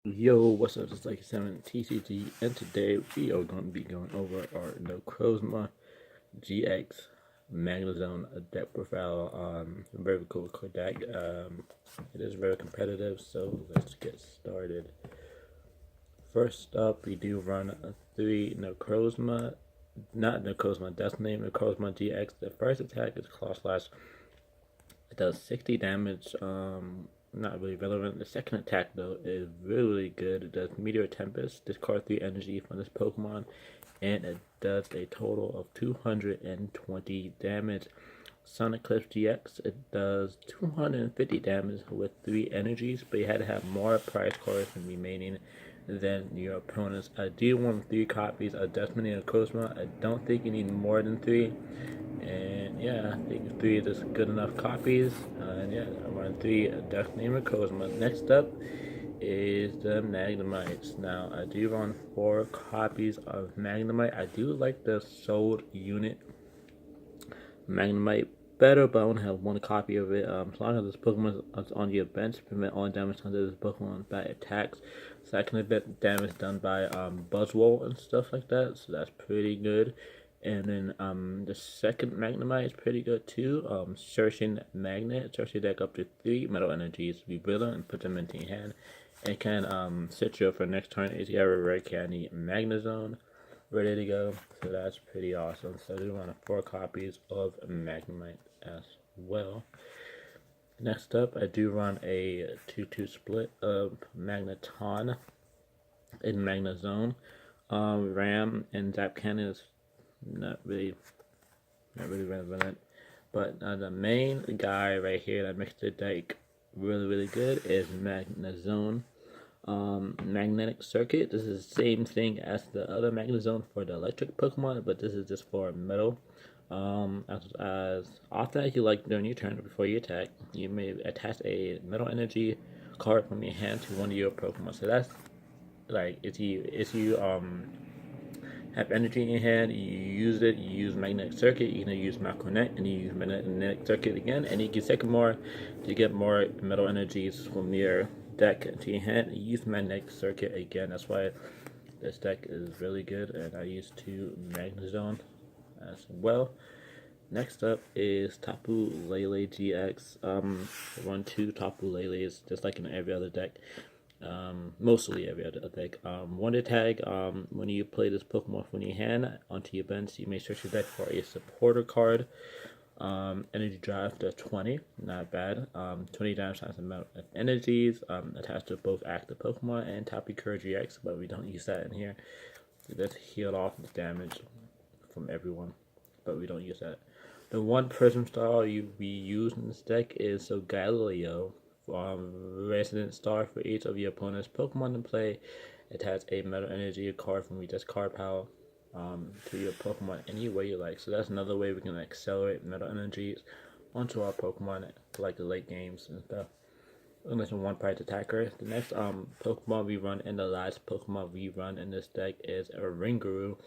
Yo, what's up? It's like 7 TCG, and today we are going to be going over our Necrozma GX Magnezone deck profile. Very cool deck. It is very competitive, so let's get started. First up, we do run a 3 Necrozma, not Necrozma, that's name Necrozma GX. The first attack is Claw Slash. It does 60 damage. Not really relevant. The second attack though is really good. It does Meteor Tempest, discard 3 energy from this Pokemon, and it does a total of 220 damage. Sun Eclipse GX, it does 250 damage with 3 energies, but you had to have more prize cards remaining than your opponents. I do want 3 copies of Destiny and Cosmo. I don't think you need more than 3. And yeah, I think 3 is good enough copies. And yeah, I run 3 Destiny and Cosmo. Next up is the Magnemites. Now, I do run 4 copies of Magnemite. I do like the sold unit Magnemite better, but I only have 1 copy of it. As long as this Pokemon is on your bench, prevent all damage under this Pokemon by attacks. So I can prevent damage done by Buzzwole and stuff like that. So that's pretty good. And then the second Magnemite is pretty good too. Searching Magnet, search your deck up to 3 Metal Energies, reveal them and put them into your hand. It can set you up for next turn if you have a rare candy Magnezone ready to go. So that's pretty awesome. So we want 4 copies of Magnemite as well. Next up, I do run a 2-2 split of Magneton in Magnezone. Ram and Zap Cannon is not really relevant. But the main guy right here that makes the deck really good is Magnezone. Magnetic Circuit. This is the same thing as the other Magnezone for the electric Pokemon, but this is just for metal. As often as you like during your turn before you attack, you may attach a metal energy card from your hand to one of your Pokemon. So that's like if you have energy in your hand, you use it, you use Magnetic Circuit, you can use Macronet, and you use Magnetic Circuit again, and you can second more to get more metal energies from your deck into your hand. You use Magnetic Circuit again, that's why this deck is really good, and I use 2 Magnezone as well. Next up is Tapu Lele GX. Run 2 Tapu Leles, just like in every other deck. Mostly every other deck. Wonder Tag, when you play this Pokemon from your hand onto your bench, you may search your deck for a supporter card. Energy Drive to 20, not bad. 20 damage times the amount of energies, attached to both active Pokemon and Tapu Cure GX, but we don't use that in here. Let's heal off the damage from everyone, but we don't use that. The one Prism Star we use in this deck is so Galileo. Resident Star for each of your opponent's Pokemon in play. Attach a Metal Energy card from your discard pile to your Pokemon any way you like. So that's another way we can accelerate Metal Energies onto our Pokemon, like the late games and stuff. Unless one prize attacker. The next Pokemon we run and the last Pokemon we run in this deck is a Ringaroo,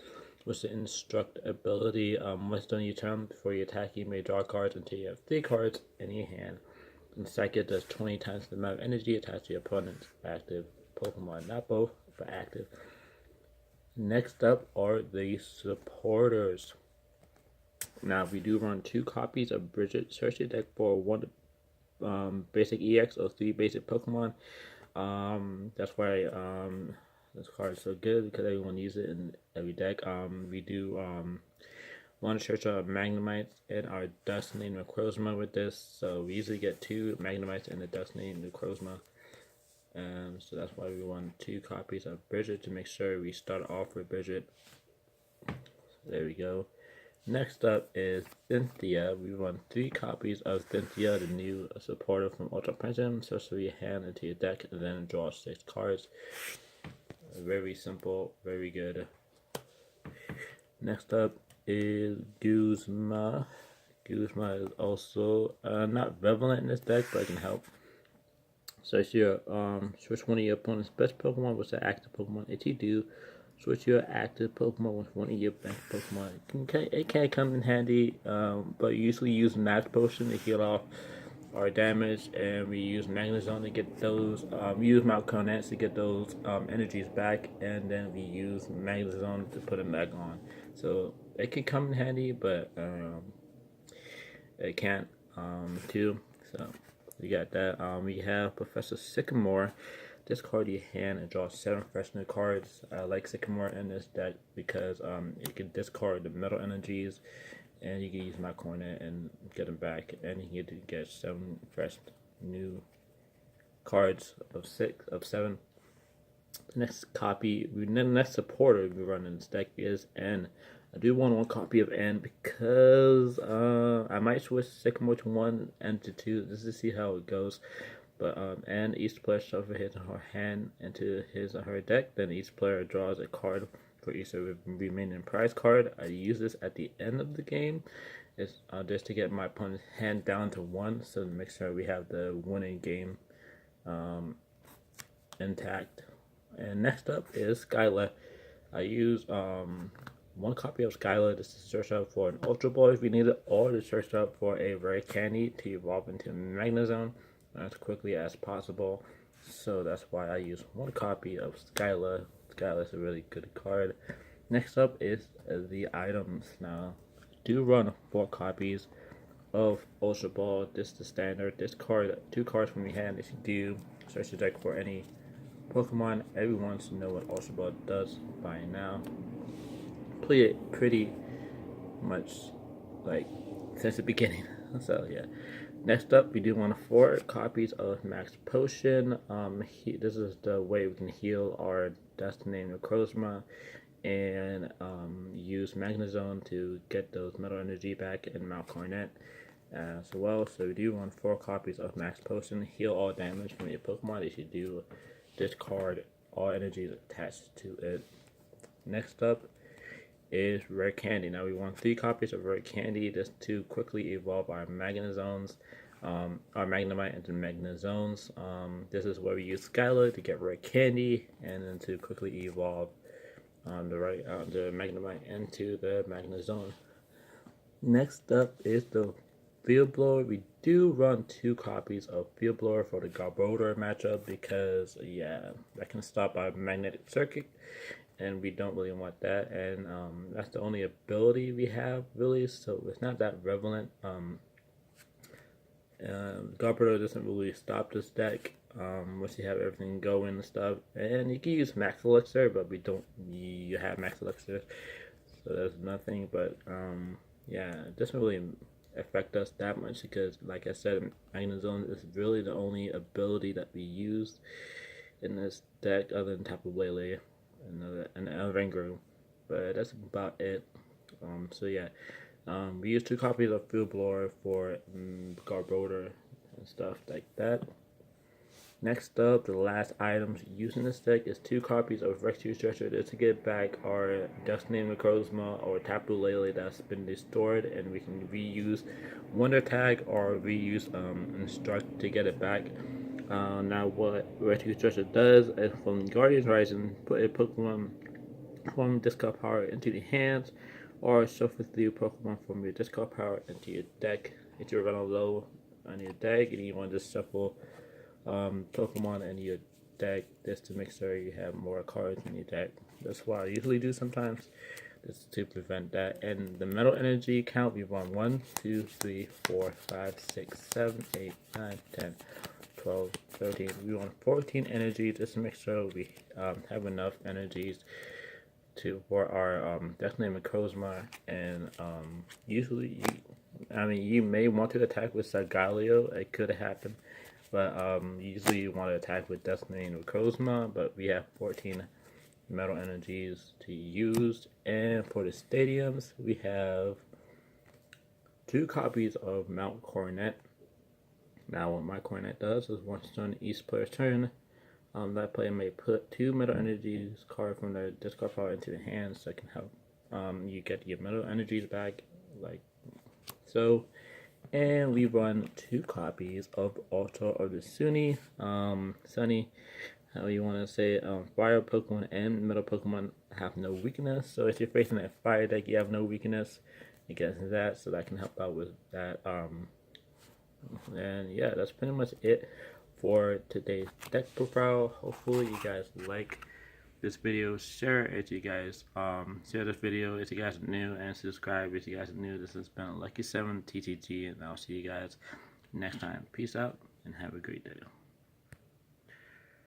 which the Instruct ability. Once done your turn, before you attack, you may draw cards until you have 3 cards in your hand. And second does 20 times the amount of energy attached to your opponent's active Pokemon. Not both, but active. Next up are the supporters. Now, we do run 2 copies of Bridget. Search your deck for 1 basic EX or 3 basic Pokemon. That's why this card is so good, because everyone uses it in every deck. We do want to search our Magnemites and our Dusk named Necrozma with this. So we usually get 2 Magnemites and the Dusk named Necrozma. So that's why we want 2 copies of Bridget to make sure we start off with Bridget. So there we go. Next up is Cynthia. We run 3 copies of Cynthia, the new supporter from Ultra Prism. So you hand into your deck and then draw 6 cards. Very simple, very good. Next up is Guzma. Guzma is also not relevant in this deck, but it can help. So if you switch one of your opponent's best Pokemon with an active Pokemon. If you do, switch your active Pokemon with one of your best Pokemon. It can come in handy, but you usually use Max Potion to heal off our damage, and we use Magnezone to get those. We use Malconets to get those energies back, and then we use Magnezone to put them back on. So it can come in handy, but it can't too. So we got that. We have Professor Sycamore. Discard your hand and draw 7 fresh new cards. I like Sycamore in this deck because it can discard the metal energies, and you can use my corner and get them back, and you can get 7 fresh new cards of 7. The next copy, the next supporter we run in this deck is N. I do want 1 copy of N because I might switch Sycamore to 1 and to 2 just to see how it goes. But and each player shuffles his or her hand into his or her deck. Then each player draws a card for each of the remaining prize card. I use this at the end of the game. It's just to get my opponent's hand down to 1, so to make sure we have the winning game intact. And next up is Skyla. I use 1 copy of Skyla just to search up for an Ultra Ball if we need it, or to search up for a Rare Candy to evolve into Magnezone as quickly as possible. So that's why I use 1 copy of Skyla. Skyla is a really good card. Next up is the items. Now, do run 4 copies of Ultra Ball. This is the standard. Discard 2 cards from your hand. If you do, search the deck for any Pokemon. Everyone should know what Ultra Ball does by now. Play it pretty much like since the beginning. So yeah. Next up, we do want 4 copies of Max Potion. This is the way we can heal our Destiny Necrozma, and use Magnezone to get those metal energy back in Malcornet as well. So we do want 4 copies of Max Potion. Heal all damage from your Pokemon. If you do, discard all energies attached to it. Next up is Rare Candy. Now we want 3 copies of Rare Candy just to quickly evolve our Magnezones, our Magnemite into Magnezones. This is where we use Skyla to get Rare Candy, and then to quickly evolve the Magnemite into the Magnezone. Next up is the Field Blower. We do run 2 copies of Field Blower for the Garbodor matchup because, yeah, that can stop our magnetic circuit, and we don't really want that, and that's the only ability we have really, so it's not that relevant. Garbodor doesn't really stop this deck once you have everything going and stuff, and you can use Max Elixir, but we don't. You have Max Elixir, so there's nothing. But yeah, it doesn't really affect us that much because, like I said, Magnezone is really the only ability that we use in this deck other than Tapu Lele and Elranguru, but that's about it. So yeah, we use 2 copies of Field Blower for Garbodor and stuff like that. Next up, the last items used in this deck is 2 copies of Rescue Stretcher just to get back our Destiny Necrozma or Tapu Lele that's been destroyed, and we can reuse Wonder Tag or reuse Instruct to get it back. Now what Rescue Stretcher does is from Guardian's Rising, put a Pokemon from discard power into the hands, or shuffle through Pokemon from your discard power into your deck. If you're running low on your deck and you want to just shuffle Pokemon in your deck just to make sure you have more cards in your deck. That's what I usually do sometimes, just to prevent that. And the metal energy count, we want 1, 2, 3, 4, 5, 6, 7, 8, 9, 10, 12, 13. We want 14 energies just to make sure we have enough energies for our Destiny Necrozma, and usually you may want to attack with Sagaleo. It could happen, but usually you want to attack with Destiny Necrozma. But we have 14 metal energies to use, and for the stadiums we have 2 copies of Mount Coronet. Now what my Coronet does is once on each player's turn, that player may put 2 metal energies card from their discard pile into the hand, so it can help you get your metal energies back, like so. And we run 2 copies of Altar of the Sunny, how you want to say, fire Pokemon and metal Pokemon have no weakness. So if you're facing a fire deck, you have no weakness against that, so that can help out with that And yeah, that's pretty much it for today's deck profile. Hopefully you guys like this video. Share it if you guys share this video if you guys are new, and subscribe if you guys are new. This has been Lucky 7 TTG, and I'll see you guys next time. Peace out and have a great day.